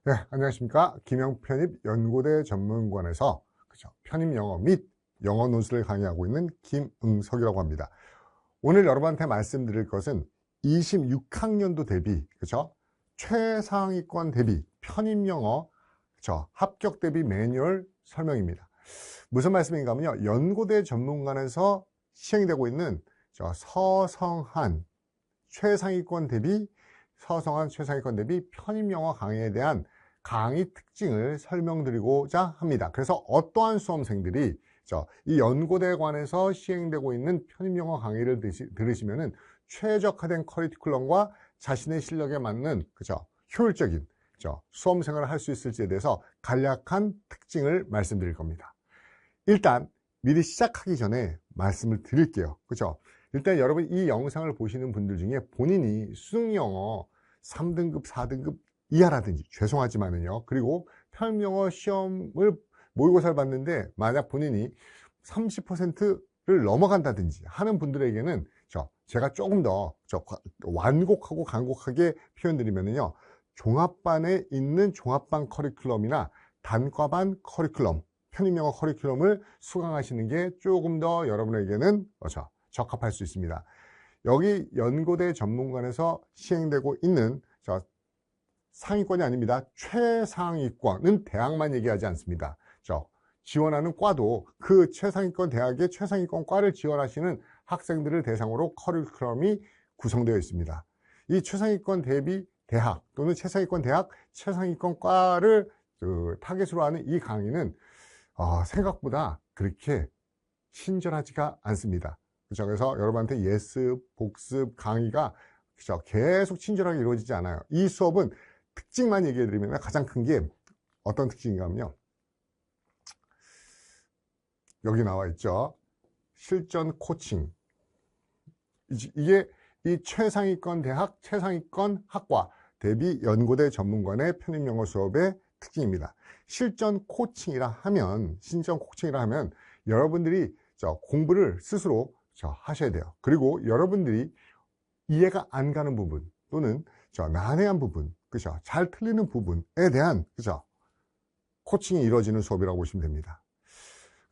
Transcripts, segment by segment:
네, 안녕하십니까. 김영편입연고대 전문관에서 편입 영어 및 영어 논술을 강의하고 있는 김응석이라고 합니다. 오늘 여러분한테 말씀드릴 것은 26학년도 대비, 최상위권 대비 편입 영어, 합격 대비 매뉴얼 설명입니다. 무슨 말씀인가 하면요. 연고대 전문관에서 시행되고 있는 서성한 최상위권 대비 편입 영어 강의에 대한 강의 특징을 설명드리고자 합니다. 그래서 어떠한 수험생들이 이 연고대관에서 시행되고 있는 편입 영어 강의를 들으시면은 최적화된 커리큘럼과 자신의 실력에 맞는 효율적인 수험생활을 할 수 있을지에 대해서 간략한 특징을 말씀드릴 겁니다. 일단 미리 시작하기 전에 말씀을 드릴게요. 일단 여러분 이 영상을 보시는 분들 중에 본인이 수능영어 3등급, 4등급 이하라든지, 죄송하지만은요, 그리고 편입영어 시험을 모의고사를 봤는데 만약 본인이 30%를 넘어간다든지 하는 분들에게는 제가 조금 더 완곡하고 간곡하게 표현드리면은요, 종합반에 있는 종합반 커리큘럼이나 단과반 커리큘럼, 편입영어 커리큘럼을 수강하시는 게 조금 더 여러분에게는 적합할 수 있습니다. 여기 연고대 전문관에서 시행되고 있는 상위권이 아닙니다. 최상위권은 대학만 얘기하지 않습니다. 지원하는 과도 그 최상위권 대학의 최상위권 과를 지원하시는 학생들을 대상으로 커리큘럼이 구성되어 있습니다. 이 최상위권 대비 대학 또는 최상위권 대학 최상위권 과를 타겟으로 하는 이 강의는 생각보다 그렇게 친절하지가 않습니다. 그래서 여러분한테 예습, 복습, 강의가 계속 친절하게 이루어지지 않아요. 이 수업은 특징만 얘기해 드리면 가장 큰 게 어떤 특징인가 하면요, 여기 나와 있죠. 실전 코칭. 이게 이 최상위권 대학, 최상위권 학과 대비 연고대 전문관의 편입영어 수업의 특징입니다. 실전 코칭이라 하면 여러분들이 공부를 스스로 하셔야 돼요. 그리고 여러분들이 이해가 안 가는 부분 또는 난해한 부분, 잘 틀리는 부분에 대한 코칭이 이루어지는 수업이라고 보시면 됩니다.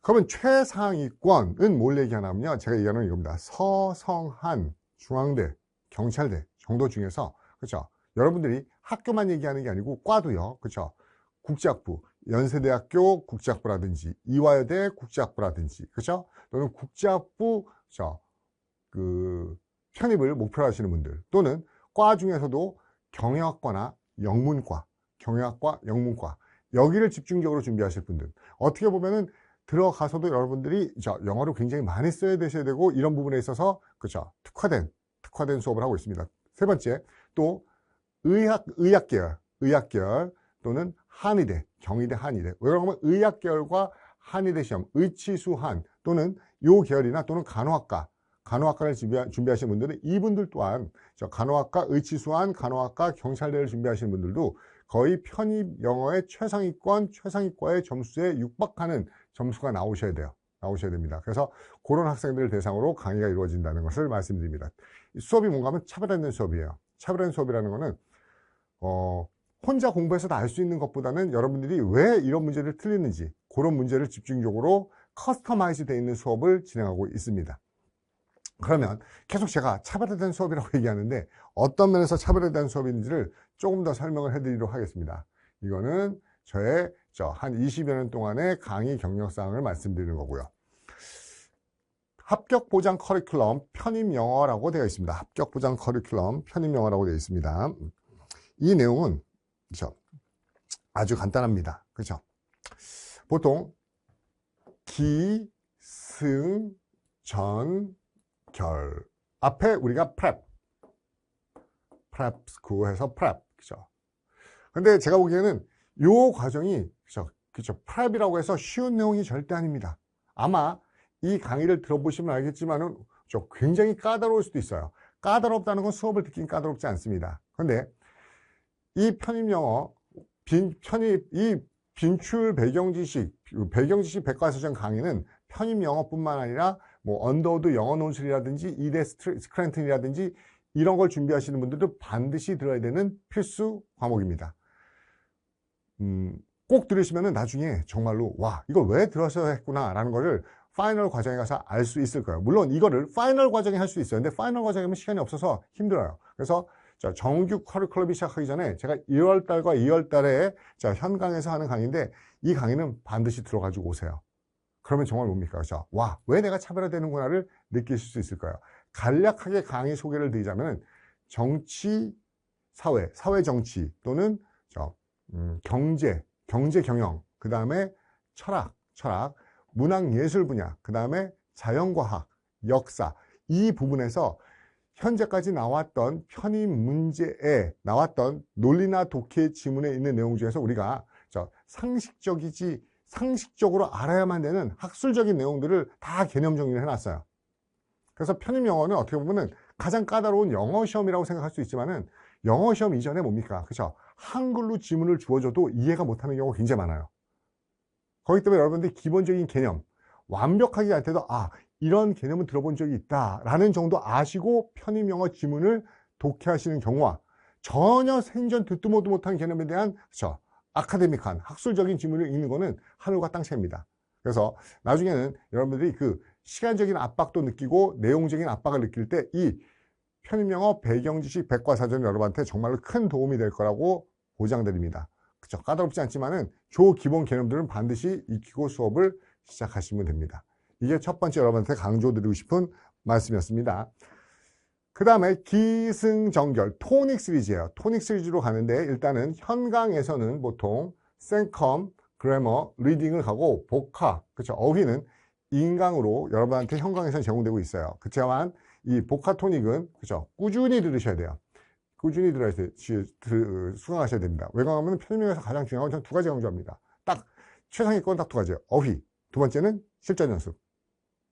그러면 최상위권은 뭘 얘기하냐면요, 제가 얘기하는 이겁니다. 서성한, 중앙대, 경찰대 정도 중에서 여러분들이 학교만 얘기하는 게 아니고 과도요. 국제학부, 연세대학교 국제학부라든지 이화여대 국제학부라든지 또는 국제학부 편입을 목표로 하시는 분들, 또는 과 중에서도 경영학과나 영문과, 경영학과, 영문과 여기를 집중적으로 준비하실 분들, 어떻게 보면은 들어가서도 여러분들이 영어를 굉장히 많이 써야 되셔야 되고, 이런 부분에 있어서 특화된 수업을 하고 있습니다. 세 번째, 또 의학계열 또는 한의대, 경희대, 한의대, 그러면 의학계열과 한의대 시험, 의치수한 또는 요 계열이나 또는 간호학과를 준비하시는 분들은 이분들 또한 간호학과, 의치수한, 간호학과, 경찰대를 준비하시는 분들도 거의 편입 영어의 최상위과의 점수에 육박하는 점수가 나오셔야 됩니다. 그래서 그런 학생들을 대상으로 강의가 이루어진다는 것을 말씀드립니다. 수업이 뭔가 하면 차별화된 수업이에요. 차별화된 수업이라는 거는 혼자 공부해서 다 알 수 있는 것보다는 여러분들이 왜 이런 문제를 틀리는지 그런 문제를 집중적으로 커스터마이즈 되어 있는 수업을 진행하고 있습니다. 그러면 계속 제가 차별화된 수업이라고 얘기하는데 어떤 면에서 차별화된 수업인지를 조금 더 설명을 해드리도록 하겠습니다. 이거는 저의 한 20여 년 동안의 강의 경력사항을 말씀드리는 거고요. 합격 보장 커리큘럼 편입 영어라고 되어 있습니다. 합격 보장 커리큘럼 편입 영어라고 되어 있습니다. 이 내용은 아주 간단합니다. 보통 기, 승, 전, 결 앞에 우리가 prep 해서 prep, 근데 제가 보기에는 요 과정이 prep이라고 해서 쉬운 내용이 절대 아닙니다. 아마 이 강의를 들어보시면 알겠지만은 굉장히 까다로울 수도 있어요. 까다롭다는 건 수업을 듣긴 까다롭지 않습니다. 그런데 이 편입 영어 이 빈출 배경지식 백과사전 강의는 편입 영어뿐만 아니라 언더우드 영어 논술이라든지 이대 스크랜튼이라든지 이런 걸 준비하시는 분들도 반드시 들어야 되는 필수 과목입니다. 꼭 들으시면은 나중에 정말로 와, 이걸 왜 들었어야 했구나 라는 거를 파이널 과정에 가서 알 수 있을 거예요. 물론 이거를 파이널 과정에 할 수 있어요. 근데 파이널 과정이면 시간이 없어서 힘들어요. 그래서 정규 커리큘럼이 시작하기 전에 제가 1월 달과 2월 달에 현강에서 하는 강의인데, 이 강의는 반드시 들어가지고 오세요. 그러면 정말 뭡니까? 그렇죠? 와, 왜 내가 차별화되는구나를 느끼실 수 있을 거예요. 간략하게 강의 소개를 드리자면, 정치, 사회 정치 또는 경제 경영, 그 다음에 철학, 문학 예술 분야, 그 다음에 자연과학, 역사, 이 부분에서 현재까지 나왔던 편입 문제에 나왔던 논리나 독해 지문에 있는 내용 중에서 우리가 상식적으로 알아야만 되는 학술적인 내용들을 다 개념 정리를 해놨어요. 그래서 편입 영어는 어떻게 보면은 가장 까다로운 영어 시험이라고 생각할 수 있지만은, 영어 시험 이전에 뭡니까? 그렇죠? 한글로 지문을 주어줘도 이해가 못하는 경우가 굉장히 많아요. 그렇기 때문에 여러분들이 기본적인 개념, 완벽하게 할 때도 이런 개념은 들어본 적이 있다라는 정도 아시고 편입 영어 지문을 독해하시는 경우와, 전혀 생전 듣도 보도 못한 개념에 대한 아카데믹한 학술적인 지문을 읽는 거는 하늘과 땅 차이입니다. 그래서 나중에는 여러분들이 그 시간적인 압박도 느끼고 내용적인 압박을 느낄 때 이 편입 영어 배경 지식 백과사전이 여러분한테 정말로 큰 도움이 될 거라고 보장드립니다. 그렇죠? 까다롭지 않지만은 기본 개념들은 반드시 익히고 수업을 시작하시면 됩니다. 이게 첫 번째 여러분한테 강조드리고 싶은 말씀이었습니다. 그 다음에 기승전결 토닉 시리즈예요. 토닉 시리즈로 가는데, 일단은 현강에서는 보통 생컴, 그래머, 리딩을 가고, 복화, 그렇죠? 어휘는 인강으로 여러분한테 현강에서는 제공되고 있어요. 그렇지만 이 복화 토닉은 그렇죠? 꾸준히 들으셔야 돼요. 꾸준히 수강하셔야 됩니다. 왜 그러냐면 편입에서 가장 중요한 건 두 가지 강조합니다. 딱 최상위권 딱 두 가지예요. 어휘, 두 번째는 실전 연습.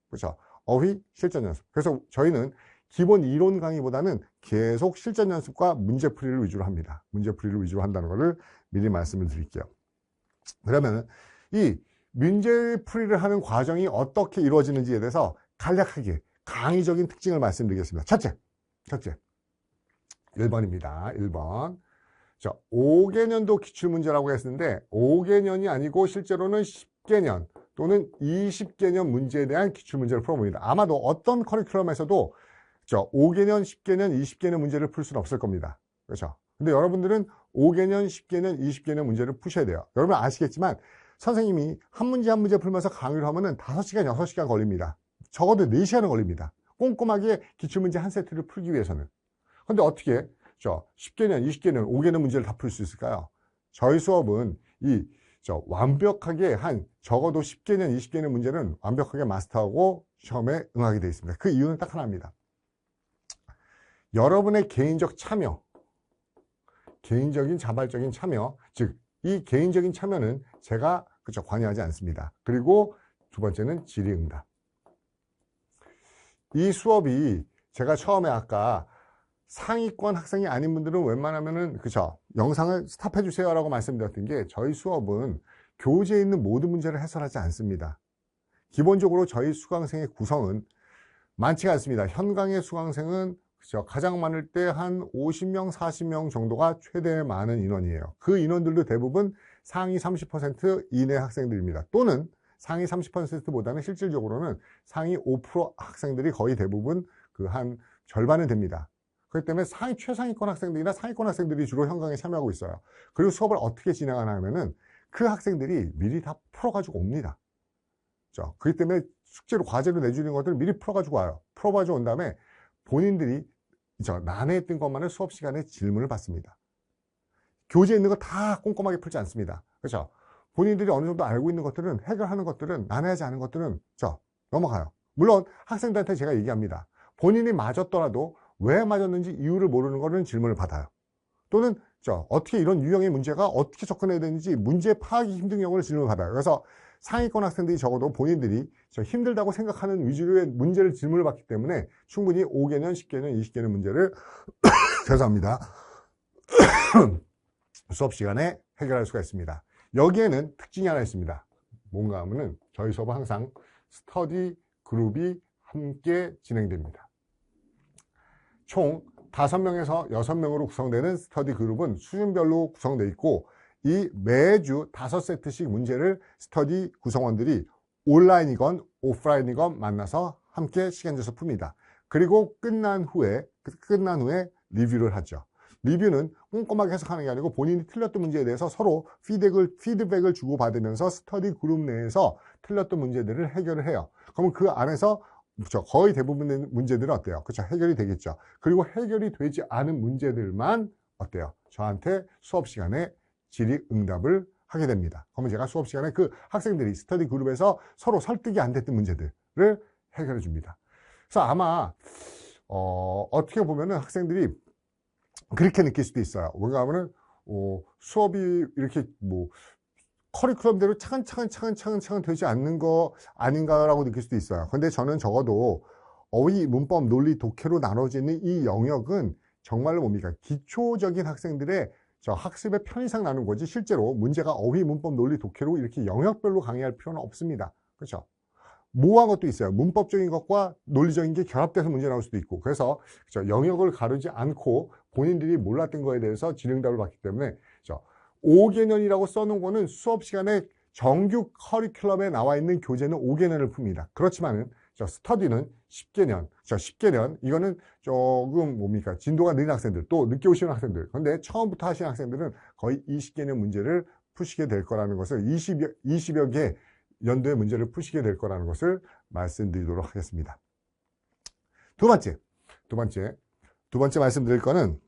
그렇죠? 어휘, 실전 연습. 그래서 저희는 기본 이론 강의보다는 계속 실전 연습과 문제풀이를 위주로 합니다. 문제풀이를 위주로 한다는 것을 미리 말씀을 드릴게요. 그러면 이 문제풀이를 하는 과정이 어떻게 이루어지는지에 대해서 간략하게 강의적인 특징을 말씀드리겠습니다. 첫째 1번입니다. 1번. 5개년도 기출문제라고 했는데 5개년이 아니고 실제로는 10개년 또는 20개년 문제에 대한 기출문제를 풀어봅니다. 아마도 어떤 커리큘럼에서도 5개년, 10개년, 20개년 문제를 풀 수는 없을 겁니다. 그렇죠? 근데 여러분들은 5개년, 10개년, 20개년 문제를 푸셔야 돼요. 여러분 아시겠지만 선생님이 한 문제 한 문제 풀면서 강의를 하면은 5시간, 6시간 걸립니다. 적어도 4시간은 걸립니다. 꼼꼼하게 기출문제 한 세트를 풀기 위해서는. 근데 어떻게 10개년, 20개년, 5개년 문제를 다 풀 수 있을까요? 저희 수업은 완벽하게 적어도 10개년, 20개년 문제는 완벽하게 마스터하고 시험에 응하게 되어 있습니다. 그 이유는 딱 하나입니다. 여러분의 개인적 참여, 개인적인 자발적인 참여, 즉 이 개인적인 참여는 제가 관여하지 않습니다. 그리고 두 번째는 질의응답. 이 수업이 제가 처음에 아까 상위권 학생이 아닌 분들은 웬만하면은 영상을 스탑해 주세요 라고 말씀드렸던 게, 저희 수업은 교재에 있는 모든 문제를 해설하지 않습니다. 기본적으로 저희 수강생의 구성은 많지가 않습니다. 현강의 수강생은 가장 많을 때 한 50명, 40명 정도가 최대 많은 인원이에요. 그 인원들도 대부분 상위 30% 이내 학생들입니다. 또는 상위 30%보다는 실질적으로는 상위 5% 학생들이 거의 대부분 한 절반은 됩니다. 그렇기 때문에 최상위권 학생들이나 상위권 학생들이 주로 현강에 참여하고 있어요. 그리고 수업을 어떻게 진행하냐면은 그 학생들이 미리 다 풀어가지고 옵니다. 그렇기 때문에 숙제로 과제로 내주는 것들을 미리 풀어가지고 와요. 풀어가지고 온 다음에 본인들이 난해했던 것만을 수업 시간에 질문을 받습니다. 교재에 있는 거 다 꼼꼼하게 풀지 않습니다. 그렇죠? 본인들이 어느 정도 알고 있는 것들은, 해결하는 것들은, 난해하지 않은 것들은 넘어가요. 물론 학생들한테 제가 얘기합니다. 본인이 맞았더라도 왜 맞았는지 이유를 모르는 거는 질문을 받아요. 또는 어떻게 이런 유형의 문제가 어떻게 접근해야 되는지 문제 파악이 힘든 경우를 질문을 받아요. 그래서 상위권 학생들이 적어도 본인들이 힘들다고 생각하는 위주로의 문제를 질문을 받기 때문에 충분히 5개년, 10개년, 20개년 문제를 죄송합니다. 수업 시간에 해결할 수가 있습니다. 여기에는 특징이 하나 있습니다. 뭔가 하면은 저희 수업은 항상 스터디 그룹이 함께 진행됩니다. 총 5명에서 6명으로 구성되는 스터디 그룹은 수준별로 구성되어 있고, 이 매주 5세트씩 문제를 스터디 구성원들이 온라인이건 오프라인이건 만나서 함께 시간 내서 풉니다. 그리고 끝난 후에 리뷰를 하죠. 리뷰는 꼼꼼하게 해석하는 게 아니고 본인이 틀렸던 문제에 대해서 서로 피드백을 주고받으면서 스터디 그룹 내에서 틀렸던 문제들을 해결을 해요. 그러면 그 안에서 거의 대부분의 문제들은 어때요? 그렇죠? 해결이 되겠죠. 그리고 해결이 되지 않은 문제들만 어때요? 저한테 수업 시간에 질의응답을 하게 됩니다. 그러면 제가 수업 시간에 그 학생들이 스터디 그룹에서 서로 설득이 안 됐던 문제들을 해결해 줍니다. 그래서 아마 어떻게 보면은 학생들이 그렇게 느낄 수도 있어요. 뭔가 하면은 수업이 이렇게 뭐 커리큘럼대로 차근차근 되지 않는 거 아닌가라고 느낄 수도 있어요. 근데 저는 적어도 어휘, 문법, 논리, 독해로 나눠지는 이 영역은 정말로 뭡니까? 기초적인 학생들의 학습의 편의상 나눈 거지 실제로 문제가 어휘, 문법, 논리, 독해로 이렇게 영역별로 강의할 필요는 없습니다. 그렇죠? 모호한 것도 있어요. 문법적인 것과 논리적인 게 결합돼서 문제 나올 수도 있고. 그래서 영역을 가르지 않고 본인들이 몰랐던 거에 대해서 질의응답을 받기 때문에 5개년이라고 써놓은 거는 수업 시간에 정규 커리큘럼에 나와 있는 교재는 5개년을 풉니다. 그렇지만은 스터디는 10개년. 10개년 이거는 조금 뭡니까? 진도가 느린 학생들, 또 늦게 오시는 학생들. 그런데 처음부터 하시는 학생들은 거의 20개년 문제를 푸시게 될 거라는 것을 20여 개 연도의 문제를 푸시게 될 거라는 것을 말씀드리도록 하겠습니다. 두 번째 말씀드릴 거는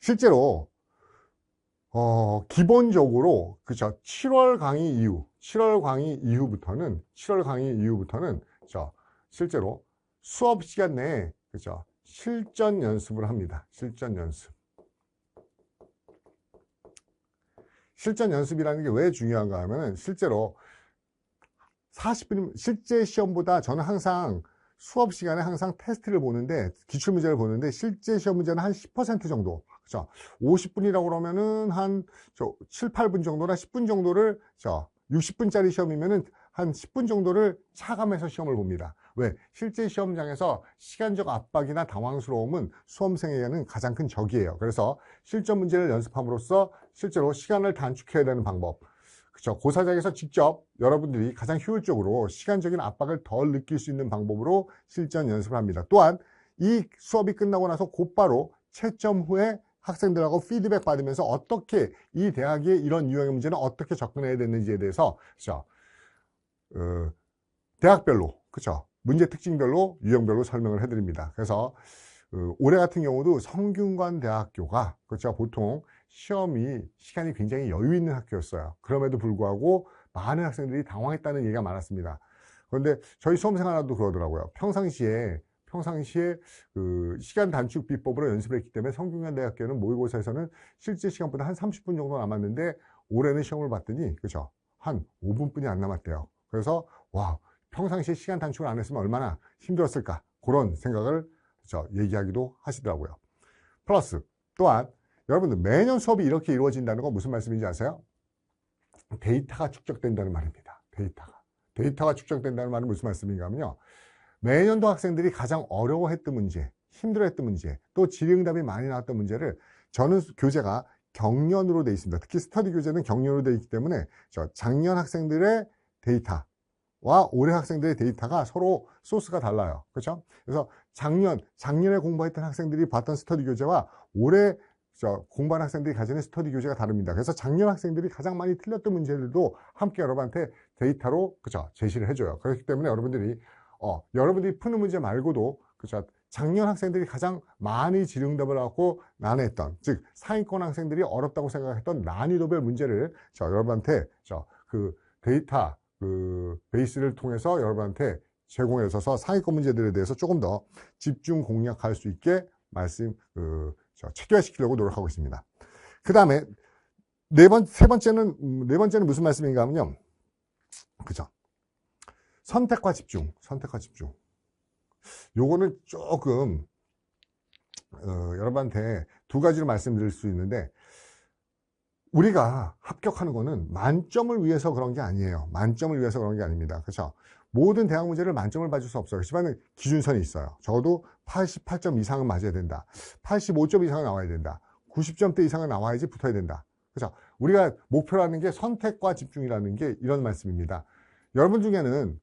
실제로 기본적으로 그죠? 7월 강의 이후부터는 실제로 수업 시간 내에 그죠? 실전 연습을 합니다. 실전 연습이라는 게 왜 중요한가 하면은 실제로 40분 실제 시험보다 저는 항상 수업 시간에 항상 테스트를 보는데 기출문제를 보는데 실제 시험 문제는 한 10% 정도 그렇죠? 50분이라고 그러면은 한 7, 8분 정도나 10분 정도를 60분짜리 시험이면은 한 10분 정도를 차감해서 시험을 봅니다. 왜? 실제 시험장에서 시간적 압박이나 당황스러움은 수험생에게는 가장 큰 적이에요. 그래서 실전 문제를 연습함으로써 실제로 시간을 단축해야 되는 방법. 그렇죠? 고사장에서 직접 여러분들이 가장 효율적으로 시간적인 압박을 덜 느낄 수 있는 방법으로 실전 연습을 합니다. 또한 이 수업이 끝나고 나서 곧바로 채점 후에 학생들하고 피드백 받으면서 어떻게 이 대학의 이런 유형의 문제는 어떻게 접근해야 되는지에 대해서 그렇죠? 대학별로 그렇죠? 문제 특징별로 유형별로 설명을 해드립니다. 그래서 올해 같은 경우도 성균관대학교가 그렇죠? 보통 시간이 굉장히 여유 있는 학교였어요. 그럼에도 불구하고 많은 학생들이 당황했다는 얘기가 많았습니다. 그런데 저희 수험생 하나도 그러더라고요. 평상시에 그 시간 단축 비법으로 연습을 했기 때문에 성균관대학교는 모의고사에서는 실제 시간보다 한 30분 정도 남았는데 올해는 시험을 봤더니 그죠? 한 5분뿐이 안 남았대요. 그래서 와, 평상시에 시간 단축을 안 했으면 얼마나 힘들었을까 그런 생각을 얘기하기도 하시더라고요. 플러스 또한 여러분들 매년 수업이 이렇게 이루어진다는 건 무슨 말씀인지 아세요? 데이터가 축적된다는 말입니다. 데이터가 축적된다는 말은 무슨 말씀인가 하면요. 매년도 학생들이 가장 어려워했던 문제, 힘들어했던 문제, 또 질의응답이 많이 나왔던 문제를 저는 교재가 경년으로 되어 있습니다. 특히 스터디 교재는 경년으로 되어 있기 때문에 작년 학생들의 데이터와 올해 학생들의 데이터가 서로 소스가 달라요. 그렇죠? 그래서 작년에 공부했던 학생들이 봤던 스터디 교재와 올해 공부한 학생들이 가지는 스터디 교재가 다릅니다. 그래서 작년 학생들이 가장 많이 틀렸던 문제들도 함께 여러분한테 데이터로 제시를 해줘요. 그렇기 때문에 여러분들이 푸는 문제 말고도 작년 학생들이 가장 많이 질의응답을 하고 난해했던, 즉 상위권 학생들이 어렵다고 생각했던 난이도별 문제를 여러분한테 그 데이터 베이스를 통해서 여러분한테 제공해 줘서 상위권 문제들에 대해서 조금 더 집중 공략할 수 있게 체계화시키려고 노력하고 있습니다. 그 다음에 네 번째는 무슨 말씀인가 하면요. 그죠? 선택과 집중. 요거는 조금 여러분한테 두 가지로 말씀드릴 수 있는데 우리가 합격하는 거는 만점을 위해서 그런 게 아니에요. 만점을 위해서 그런 게 아닙니다. 그렇죠? 모든 대학 문제를 만점을 맞을 수 없어요. 그렇지만 기준선이 있어요. 적어도 88점 이상은 맞아야 된다. 85점 이상은 나와야 된다. 90점대 이상은 나와야지 붙어야 된다. 그렇죠? 우리가 목표라는 게 선택과 집중이라는 게 이런 말씀입니다. 여러분 중에는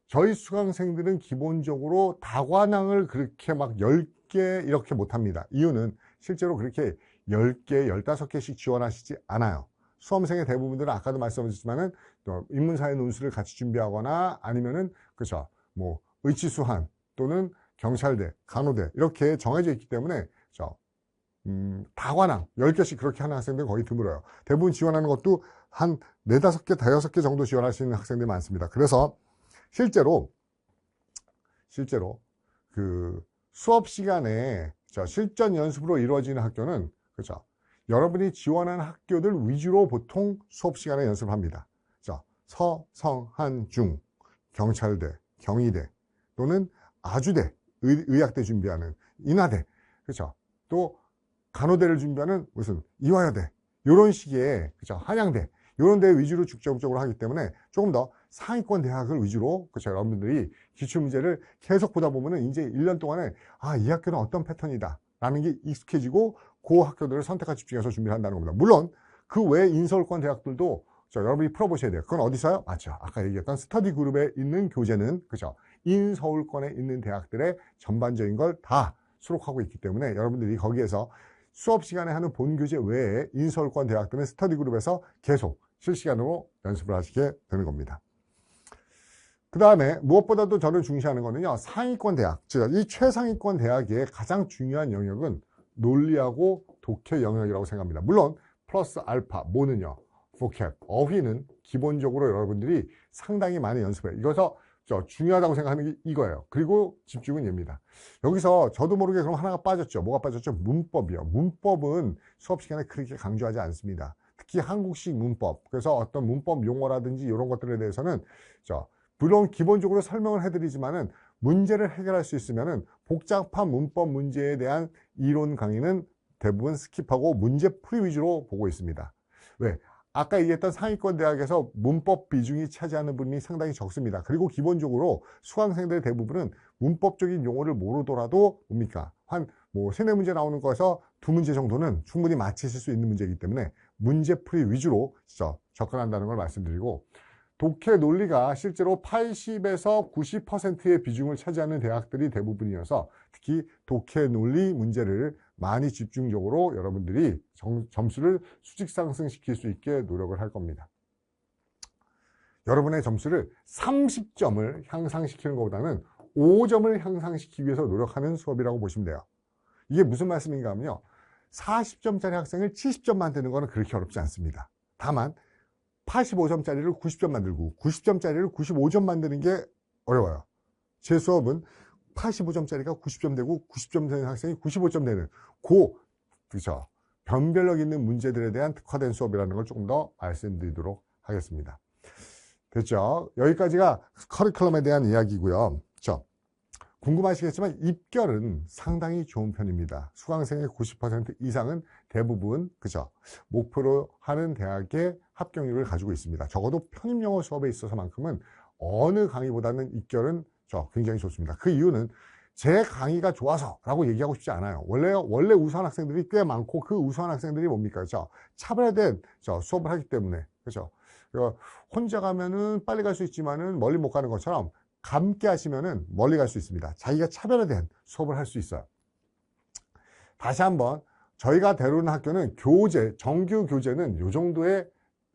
저희 수강생들은 기본적으로 다관왕을 그렇게 막 10개 이렇게 못합니다. 이유는 실제로 그렇게 10개, 15개씩 지원하시지 않아요. 수험생의 대부분들은 아까도 말씀드렸지만은 인문사회 논술을 같이 준비하거나 아니면은 그렇죠. 뭐 의치수한 또는 경찰대, 간호대 이렇게 정해져 있기 때문에 다관왕 10개씩 그렇게 하는 학생들은 거의 드물어요. 대부분 지원하는 것도 한 4, 5개, 5, 6개 정도 지원하시는 학생들이 많습니다. 그래서 실제로 그 수업 시간에 실전 연습으로 이루어지는 학교는 그렇죠. 여러분이 지원하는 학교들 위주로 보통 수업 시간에 연습을 합니다. 서, 성, 한, 중, 경찰대, 경희대 또는 아주대, 의학대 준비하는 인하대, 그렇죠. 또 간호대를 준비하는 무슨 이화여대 이런 식의 그렇죠. 한양대 이런 데 위주로 중점적으로 하기 때문에 조금 더 상위권 대학을 위주로 그렇죠. 여러분들이 기출문제를 계속 보다 보면은 이제 1년 동안에 이 학교는 어떤 패턴이다 라는 게 익숙해지고 그 학교들을 선택과 집중해서 준비를 한다는 겁니다. 물론 그 외 인서울권 대학들도 여러분이 풀어보셔야 돼요. 그건 어디서요? 맞죠. 아까 얘기했던 스터디 그룹에 있는 교재는 그죠. 인서울권에 있는 대학들의 전반적인 걸 다 수록하고 있기 때문에 여러분들이 거기에서 수업 시간에 하는 본 교재 외에 인서울권 대학들은 스터디 그룹에서 계속 실시간으로 연습을 하시게 되는 겁니다. 그 다음에 무엇보다도 저는 중시하는 거는요. 상위권 대학, 즉 이 최상위권 대학의 가장 중요한 영역은 논리하고 독해 영역이라고 생각합니다. 물론 플러스 알파, 뭐는요? vocab, 어휘는 기본적으로 여러분들이 상당히 많이 연습해요. 이거서 중요하다고 생각하는 게 이거예요. 그리고 집중은 얘입니다. 여기서 저도 모르게 그럼 하나가 빠졌죠. 뭐가 빠졌죠? 문법이요. 문법은 수업 시간에 그렇게 강조하지 않습니다. 특히 한국식 문법. 그래서 어떤 문법 용어라든지 이런 것들에 대해서는 물론 기본적으로 설명을 해드리지만은 문제를 해결할 수 있으면은 복잡한 문법 문제에 대한 이론 강의는 대부분 스킵하고 문제풀이 위주로 보고 있습니다. 왜? 아까 얘기했던 상위권 대학에서 문법 비중이 차지하는 분이 상당히 적습니다. 그리고 기본적으로 수강생들 대부분은 문법적인 용어를 모르더라도 뭡니까? 한 세네 문제 나오는 거에서 2문제 정도는 충분히 맞히실 수 있는 문제이기 때문에 문제풀이 위주로 접근한다는 걸 말씀드리고, 독해 논리가 실제로 80에서 90%의 비중을 차지하는 대학들이 대부분이어서 특히 독해 논리 문제를 많이 집중적으로 여러분들이 점수를 수직 상승시킬 수 있게 노력을 할 겁니다. 여러분의 점수를 30점을 향상시키는 것보다는 5점을 향상시키기 위해서 노력하는 수업이라고 보시면 돼요. 이게 무슨 말씀인가 하면요. 40점짜리 학생을 70점 만드는 거는 그렇게 어렵지 않습니다. 다만 85점짜리를 90점 만들고 90점짜리를 95점 만드는 게 어려워요. 제 수업은 85점짜리가 90점 되고 90점 되는 학생이 95점 되는 그렇죠. 변별력 있는 문제들에 대한 특화된 수업이라는 걸 조금 더 말씀드리도록 하겠습니다. 됐죠? 여기까지가 커리큘럼에 대한 이야기고요. 그렇죠? 궁금하시겠지만 입결은 상당히 좋은 편입니다. 수강생의 90% 이상은 대부분 그죠? 목표로 하는 대학의 합격률을 가지고 있습니다. 적어도 편입영어 수업에 있어서만큼은 어느 강의보다는 입결은 굉장히 좋습니다. 그 이유는 제 강의가 좋아서라고 얘기하고 싶지 않아요. 원래 우수한 학생들이 꽤 많고 그 우수한 학생들이 뭡니까? 그렇죠? 차별화된 수업을 하기 때문에 그렇죠? 혼자 가면은 빨리 갈 수 있지만은 멀리 못 가는 것처럼 함께 하시면은 멀리 갈 수 있습니다. 자기가 차별화된 수업을 할 수 있어요. 다시 한번 저희가 다루는 학교는 정규 교재는 이 정도에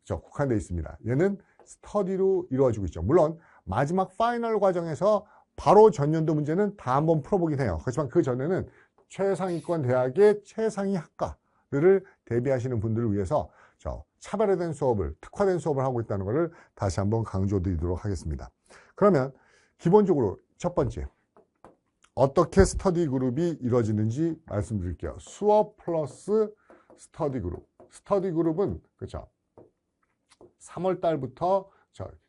국한되어 있습니다. 얘는 스터디로 이루어지고 있죠. 물론 마지막 파이널 과정에서 바로 전년도 문제는 다 한번 풀어보긴 해요. 그렇지만 그 전에는 최상위권 대학의 최상위 학과들을 대비하시는 분들을 위해서 차별화된 수업을, 특화된 수업을 하고 있다는 것을 다시 한번 강조드리도록 하겠습니다. 그러면 기본적으로 첫 번째, 어떻게 스터디 그룹이 이루어지는지 말씀드릴게요. 수업 플러스 스터디 그룹. 스터디 그룹은 그렇죠. 3월 달부터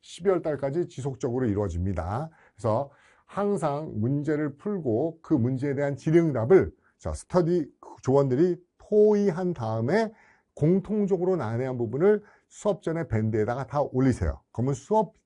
12월 달까지 지속적으로 이루어집니다. 그래서 항상 문제를 풀고 그 문제에 대한 질의응답을 스터디 조원들이 토의한 다음에 공통적으로 난해한 부분을 수업 전에 밴드에다가 다 올리세요. 그러면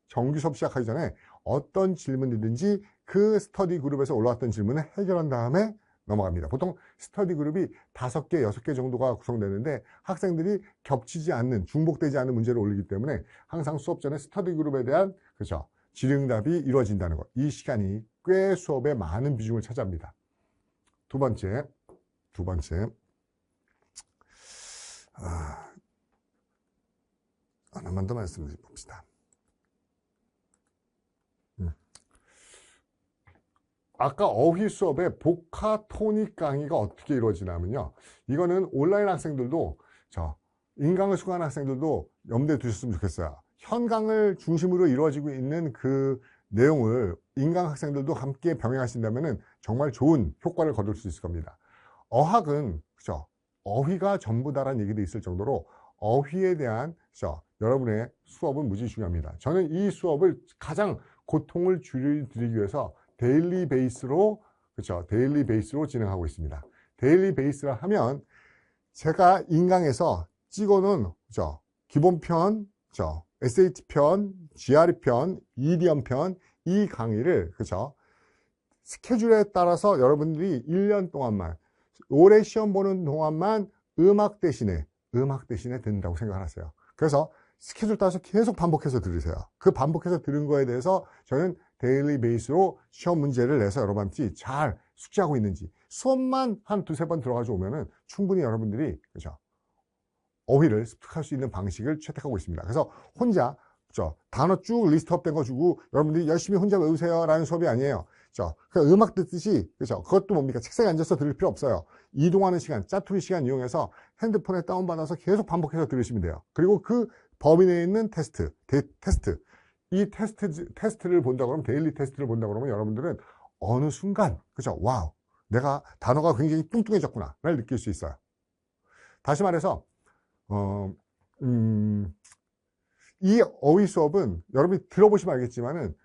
정규 수업 시작하기 전에 어떤 질문이든지 그 스터디 그룹에서 올라왔던 질문을 해결한 다음에 넘어갑니다. 보통 스터디 그룹이 5개, 6개 정도가 구성되는데 학생들이 겹치지 않는, 중복되지 않는 문제를 올리기 때문에 항상 수업 전에 스터디 그룹에 대한 그렇죠, 질의응답이 이루어진다는 것. 이 시간이 꽤 수업에 많은 비중을 차지합니다. 두 번째. 하나만 더 말씀을 봅시다. 아까 어휘 수업의 보카토닉 강의가 어떻게 이루어지냐면요. 이거는 온라인 학생들도, 인강을 수강하는 학생들도 염두에 두셨으면 좋겠어요. 현강을 중심으로 이루어지고 있는 그 내용을 인강 학생들도 함께 병행하신다면 정말 좋은 효과를 거둘 수 있을 겁니다. 어학은, 그죠? 어휘가 전부다라는 얘기도 있을 정도로 어휘에 대한, 여러분의 수업은 무지 중요합니다. 저는 이 수업을 가장 고통을 줄여드리기 위해서 데일리 베이스로 진행하고 있습니다. 데일리 베이스라 하면 제가 인강에서 찍어놓은 기본편, SAT편, GRE편, EDM편 이 강의를 스케줄에 따라서 여러분들이 1년 동안만, 올해 시험 보는 동안만 음악 대신에 듣는다고 생각하세요. 그래서 스케줄 따라서 계속 반복해서 들으세요. 그 반복해서 들은 거에 대해서 저는 데일리 베이스로 시험 문제를 내서 여러분한테 잘 숙지하고 있는지, 수업만 한 2-3번 들어가지고 오면은 충분히 여러분들이 어휘를 습득할 수 있는 방식을 채택하고 있습니다. 그래서 혼자 단어 쭉 리스트업 된 거 주고 여러분들이 열심히 혼자 외우세요 라는 수업이 아니에요. 그러니까 음악 듣듯이, 그것도 뭡니까? 책상에 앉아서 들을 필요 없어요. 이동하는 시간, 짜투리 시간 이용해서 핸드폰에 다운받아서 계속 반복해서 들으시면 돼요. 그리고 그 범위 내에 있는 이 테스트를 본다 그러면, 데일리 테스트를 본다 그러면 여러분들은 어느 순간, 와우, 내가 단어가 굉장히 뚱뚱해졌구나 를 느낄 수 있어요. 다시 말해서, 이 어휘 수업은 여러분이 들어보시면 알겠지만은,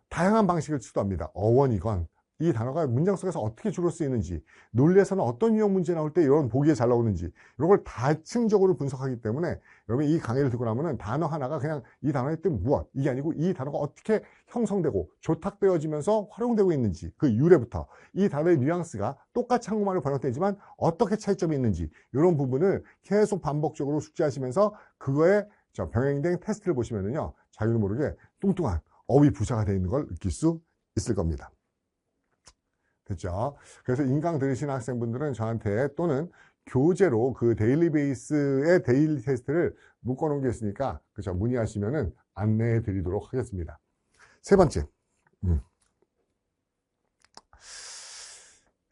다양한 방식을 시도합니다. 어원이건, 이 단어가 문장 속에서 어떻게 주로 쓰이는지, 논리에서는 어떤 유형 문제 나올 때 이런 보기에 잘 나오는지, 이런 걸 다층적으로 분석하기 때문에 여러분이 이 강의를 듣고 나면은 단어 하나가 그냥 이 단어의 뜻 무엇, 이게 아니고 이 단어가 어떻게 형성되고 조탁되어지면서 활용되고 있는지, 그 유래부터 이 단어의 뉘앙스가 똑같이 한국말로 번역되지만 어떻게 차이점이 있는지, 이런 부분을 계속 반복적으로 숙지하시면서 그거에 병행된 테스트를 보시면은요, 자기도 모르게 뚱뚱한 어휘 부자가 되어 있는 걸 느낄 수 있을 겁니다. 됐죠? 그래서 인강 들으시는 학생분들은 저한테 또는 교재로 그 데일리 베이스의 데일리 테스트를 묶어놓은 게 있으니까 문의하시면은 안내해 드리도록 하겠습니다. 세 번째,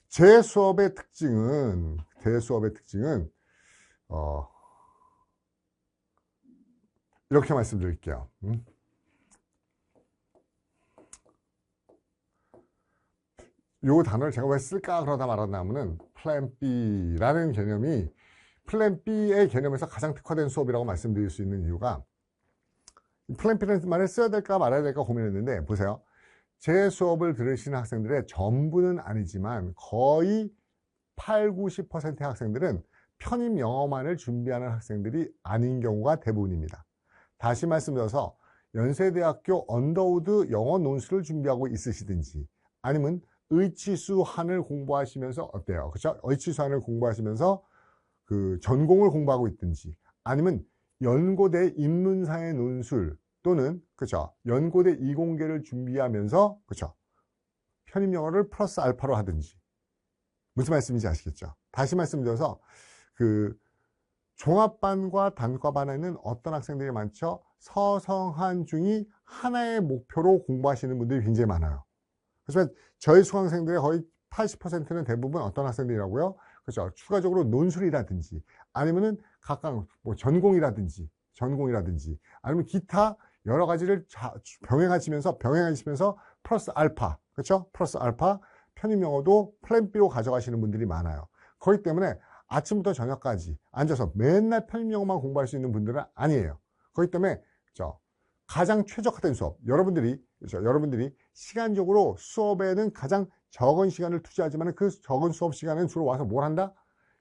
제 수업의 특징은 이렇게 말씀드릴게요. 요 단어를 제가 왜 쓸까 그러다 말았나 하면은 플랜 B라는 개념이 플랜 B의 개념에서 가장 특화된 수업이라고 말씀드릴 수 있는 이유가, 플랜 B라는 말을 써야 될까 말아야 될까 고민했는데, 보세요. 제 수업을 들으시는 학생들의 전부는 아니지만 거의 80-90%의 학생들은 편입 영어만을 준비하는 학생들이 아닌 경우가 대부분입니다. 다시 말씀드려서 연세대학교 언더우드 영어 논술을 준비하고 있으시든지, 아니면 의치수한을 공부하시면서 어때요? 그렇죠? 의치수한을 공부하시면서 그 전공을 공부하고 있든지, 아니면 연고대 인문사의 논술 또는 연고대 이공계를 준비하면서 편입 영어를 플러스 알파로 하든지, 무슨 말씀인지 아시겠죠? 다시 말씀드려서 그 종합반과 단과반에는 어떤 학생들이 많죠? 서성한 중이 하나의 목표로 공부하시는 분들이 굉장히 많아요. 그래서 저희 수강생들의 거의 80%는 대부분 어떤 학생들이라고요? 추가적으로 논술이라든지, 아니면은 각각 전공이라든지, 아니면 기타 여러 가지를 병행하시면서 플러스 알파, 플러스 알파 편입 영어도 플랜 B로 가져가시는 분들이 많아요. 그렇기 때문에 아침부터 저녁까지 앉아서 맨날 편입 영어만 공부할 수 있는 분들은 아니에요. 그렇기 때문에 가장 최적화된 수업, 여러분들이 시간적으로 수업에는 가장 적은 시간을 투자하지만 그 적은 수업 시간은 주로 와서 뭘 한다?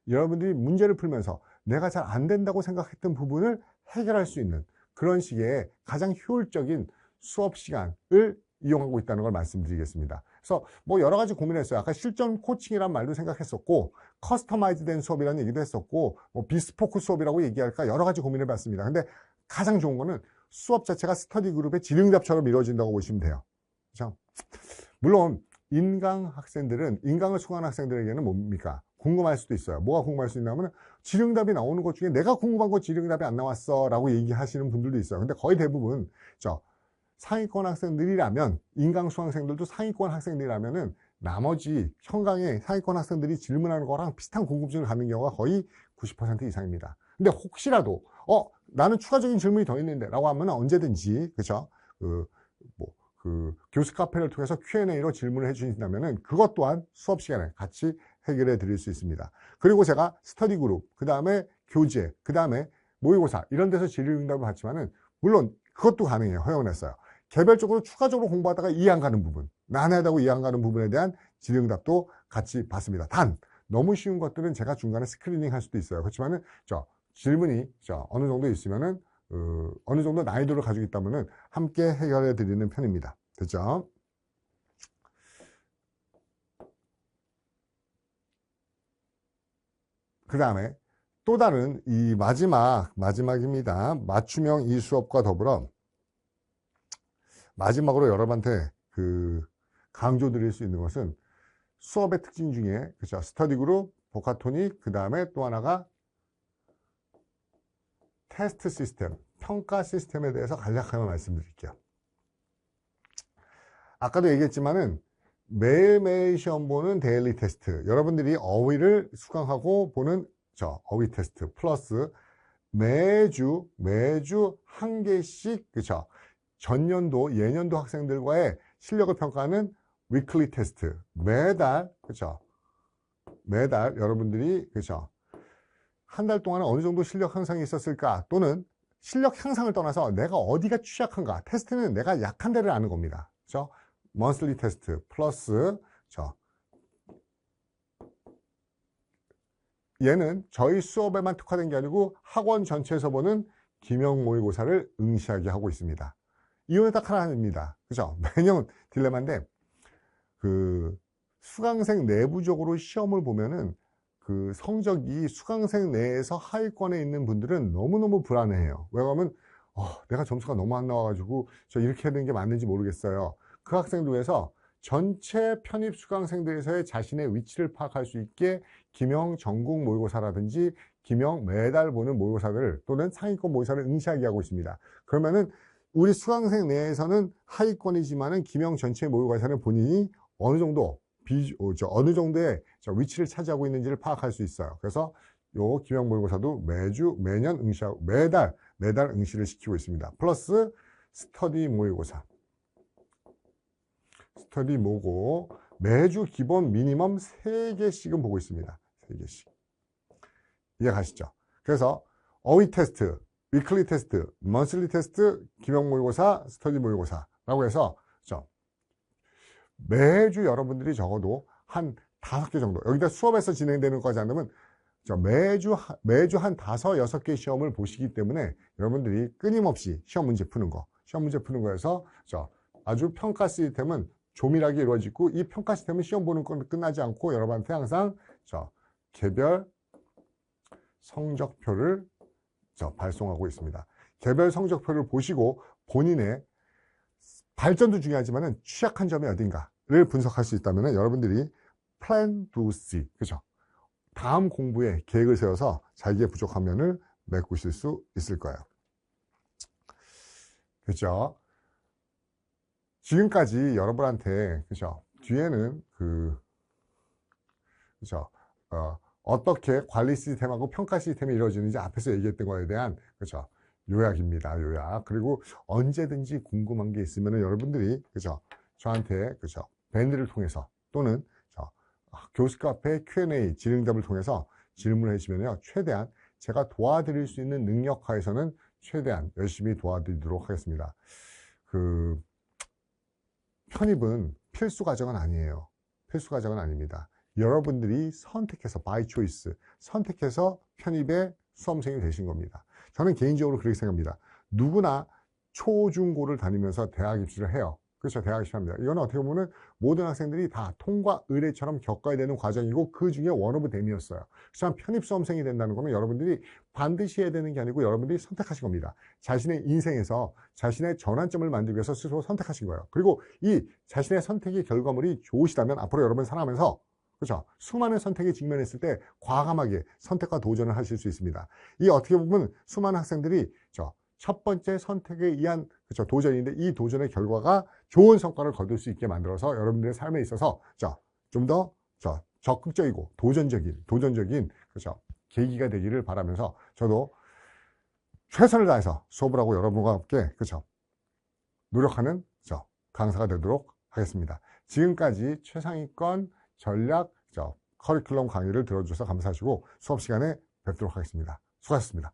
여러분들이 문제를 풀면서 내가 잘 안 된다고 생각했던 부분을 해결할 수 있는 그런 식의 가장 효율적인 수업 시간을 이용하고 있다는 걸 말씀드리겠습니다. 그래서 뭐 여러 가지 고민했어요. 아까 실전 코칭이란 말도 생각했었고, 커스터마이즈 된 수업이라는 얘기도 했었고, 뭐 비스포크 수업이라고 얘기할까 여러 가지 고민을 해봤습니다. 근데 가장 좋은 거는 수업 자체가 스터디 그룹의 질응답처럼 이루어진다고 보시면 돼요. 그렇죠? 물론 인강 학생들은, 인강을 수강한 학생들에게는 뭡니까? 궁금할 수도 있어요. 뭐가 궁금할 수 있냐면 질응답이 나오는 것 중에 내가 궁금한 거 질응답이 안 나왔어 라고 얘기하시는 분들도 있어요. 근데 거의 대부분 상위권 학생들이라면, 인강 수강생들도 상위권 학생들이라면은 나머지 현강의 상위권 학생들이 질문하는 거랑 비슷한 궁금증을 갖는 경우가 거의 90% 이상입니다. 근데 혹시라도 나는 추가적인 질문이 더 있는데 라고 하면 언제든지, 그죠? 교수 카페를 통해서 Q&A로 질문을 해주신다면은 그것 또한 수업 시간에 같이 해결해 드릴 수 있습니다. 그리고 제가 스터디 그룹, 그 다음에 교재, 그 다음에 모의고사 이런 데서 질의응답을 받지만은 물론 그것도 가능해요. 허용을 했어요. 개별적으로 추가적으로 공부하다가 이해 안 가는 부분, 난해하다고 이해 안 가는 부분에 대한 질의응답도 같이 받습니다. 단 너무 쉬운 것들은 제가 중간에 스크리닝 할 수도 있어요. 그렇지만은 질문이 어느 정도 있으면은 어느 정도 난이도를 가지고 있다면은 함께 해결해 드리는 편입니다. 됐죠? 그 다음에 또 다른 이 마지막입니다. 맞춤형 이 수업과 더불어 마지막으로 여러분한테 강조 드릴 수 있는 것은 수업의 특징 중에, 그렇죠? 스터디 그룹, 보카토닉, 그 다음에 또 하나가 테스트 시스템, 평가 시스템에 대해서 간략하게 말씀드릴게요. 아까도 얘기했지만은 매일매일 시험 보는 데일리 테스트, 여러분들이 어휘를 수강하고 보는 어휘 테스트 플러스 매주 한 개씩, 그렇죠? 전년도, 예년도 학생들과의 실력을 평가하는 위클리 테스트, 매달, 그렇죠? 매달 여러분들이, 그렇죠? 한 달 동안에 어느 정도 실력 향상이 있었을까, 또는 실력 향상을 떠나서 내가 어디가 취약한가, 테스트는 내가 약한 데를 아는 겁니다. 그렇죠? monthly 테스트 플러스 얘는 저희 수업에만 특화된 게 아니고 학원 전체에서 보는 기명 모의고사를 응시하게 하고 있습니다. 이유는 딱 하나입니다. 그죠? 매년 딜레마인데 수강생 내부적으로 시험을 보면은 성적이 수강생 내에서 하위권에 있는 분들은 너무너무 불안해해요. 왜냐하면 내가 점수가 너무 안 나와가지고 이렇게 되는 게 맞는지 모르겠어요. 그 학생들에서 전체 편입 수강생들에서의 자신의 위치를 파악할 수 있게 기명 전국 모의고사라든지 기명 매달 보는 모의고사를, 또는 상위권 모의고사를 응시하게 하고 있습니다. 그러면은 우리 수강생 내에서는 하위권이지만은 기명 전체 모의고사는 본인이 어느 정도의 위치를 차지하고 있는지를 파악할 수 있어요. 그래서 요 기명 모의고사도 매년 응시하고 매달 응시를 시키고 있습니다. 플러스 스터디 모의고사, 스터디 모고 매주 기본 미니멈 3개씩은 보고 있습니다. 3개씩. 이해가시죠? 그래서 어휘 테스트, 위클리 테스트, 먼슬리 테스트, 기명 모의고사, 스터디 모의고사라고 해서 매주 여러분들이 적어도 한 5개 정도, 여기다 수업에서 진행되는 것까지 않으면 매주 한 5, 6개 시험을 보시기 때문에 여러분들이 끊임없이 시험 문제 푸는 거에서 아주 평가 시스템은 조밀하게 이루어지고, 이 평가 시스템은 시험 보는 건 끝나지 않고 여러분한테 항상 개별 성적표를 발송하고 있습니다. 개별 성적표를 보시고 본인의 발전도 중요하지만 취약한 점이 어딘가를 분석할 수 있다면 여러분들이 plan to see, 그죠? 다음 공부에 계획을 세워서 자기의 부족한 면을 메꾸실 수 있을 거예요. 그죠? 지금까지 여러분한테, 그죠? 뒤에는 그죠? 어떻게 관리 시스템하고 평가 시스템이 이루어지는지 앞에서 얘기했던 거에 대한, 그죠? 요약입니다. 요약. 그리고 언제든지 궁금한 게 있으면 여러분들이, 그죠? 저한테, 그죠? 밴드를 통해서, 또는 교수 카페 Q&A 질의응답을 통해서 질문을 해주시면요, 최대한 제가 도와드릴 수 있는 능력 하에서는 최대한 열심히 도와드리도록 하겠습니다. 편입은 필수 과정은 아니에요. 필수 과정은 아닙니다. 여러분들이 선택해서, by choice, 선택해서 편입의 수험생이 되신 겁니다. 저는 개인적으로 그렇게 생각합니다. 누구나 초, 중, 고를 다니면서 대학 입시를 해요. 그렇죠. 대학이 시험입니다. 이건 어떻게 보면 모든 학생들이 다 통과 의례처럼 겪어야 되는 과정이고 그 중에 원 오브 댐이었어요. 그렇지만 편입수험생이 된다는 거는 여러분들이 반드시 해야 되는 게 아니고 여러분들이 선택하신 겁니다. 자신의 인생에서 자신의 전환점을 만들기 위해서 스스로 선택하신 거예요. 그리고 이 자신의 선택의 결과물이 좋으시다면 앞으로 여러분 살아가면서 그렇죠. 수많은 선택에 직면했을 때 과감하게 선택과 도전을 하실 수 있습니다. 이 어떻게 보면 수많은 학생들이 첫 번째 선택에 의한 그렇죠. 도전인데 이 도전의 결과가 좋은 성과를 거둘 수 있게 만들어서 여러분들의 삶에 있어서 좀 더 적극적이고 도전적인 그렇죠. 계기가 되기를 바라면서 저도 최선을 다해서 수업을 하고 여러분과 함께 그렇죠. 노력하는 강사가 되도록 하겠습니다. 지금까지 최상위권 전략 커리큘럼 강의를 들어주셔서 감사하시고 수업 시간에 뵙도록 하겠습니다. 수고하셨습니다.